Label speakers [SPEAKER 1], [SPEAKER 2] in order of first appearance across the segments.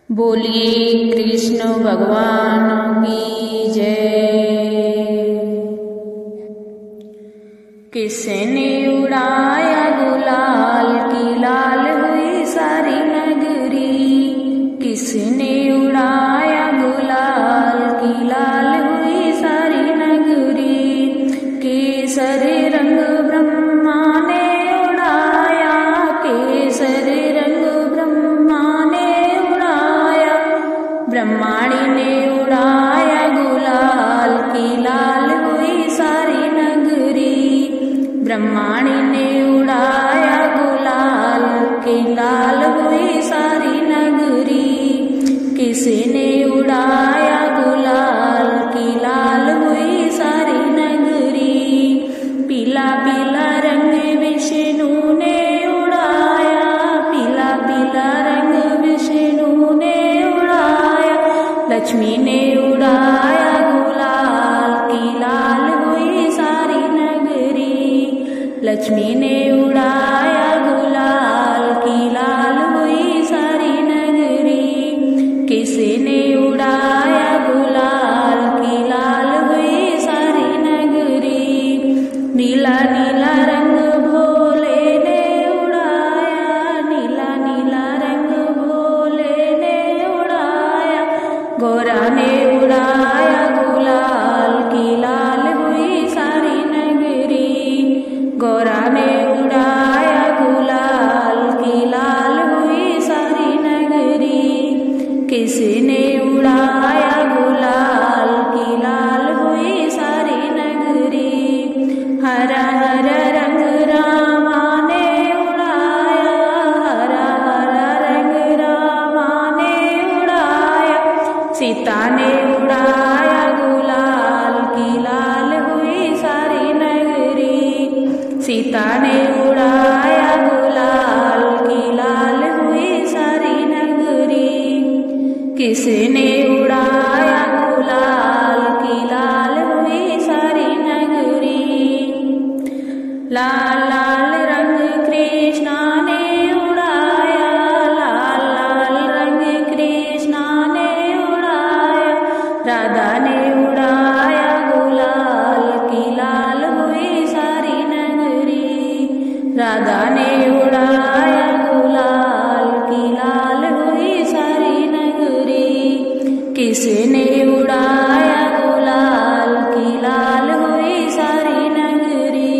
[SPEAKER 1] बोलिए कृष्ण भगवान की जय। किसने उड़ाया गुलाल की लाल हुई सारी नगरी। किसने उड़ाया गुलाल की लाल हुई सारी नगरी। केसर रंग ब्रह्मा ने उड़ाया, केसर रंग ब्रह्मा ने उड़ाया। ब्रह्माणी ने उड़ाया गुलाल की लाल हुई सारी नगरी। ब्रह्माणी ने उड़ाया गुलाल की लाल हुई सारी नगरी। किसने उड़ाया गुलाल की लाल हुई सारी नगरी। पीला पीला रंग विष्णु ने उड़ाया, पीला पीला रंग विष्णु ने उड़ाया। लक्ष्मी ने उड़ाया गुलाल की लाल हुई सारी नगरी। लक्ष्मी ने उड़ाया गुलाल की लाल हुई सारी नगरी। किसने उड़ाया गुलाल की लाल हुई सारी नगरी। नीला नीला रंग भोले ने उड़ाया, नीला नीला रंग भोले ने उड़ाया। गोरा ने उड़ाया गुलाल की लाल हुई सारी नगरी। गोरा ने उड़ाया गुलाल की लाल हुई सारी नगरी। किसने उड़ाया गुलाल की लाल हुई सारी नगरी। हरा हरा रंग रामा ने उड़ाया, हरा हरा रंग रामा ने उड़ाया। सीता ने उड़ाया गुलाल की लाल हुई सारी नगरी। सीता ने उड़ाया गुलाल की लाल हुई सारी नगरी। किसने उड़ाया गुलाल की लाल हुई सारी नगरी। लाल लाल रंग कृष्णा ने उड़ाया, लाल लाल रंग कृष्णा ने उड़ाया। राधा ने उड़ाया गुलाल की लाल हुई सारी नगरी। राधा ने उड़ाया गुलाल की लाल हुई सारी नगरी। किसने उड़ाया गुलाल की लाल हुई सारी नगरी।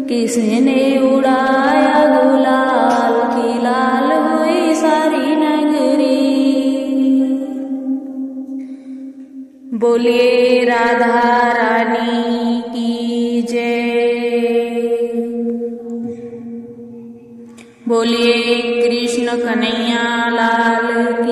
[SPEAKER 1] किसने उड़ाया गुलाल की लाल हुई सारी नगरी। बोलिए राधा रानी की जय। बोलिए कृष्ण कन्हैया लाल की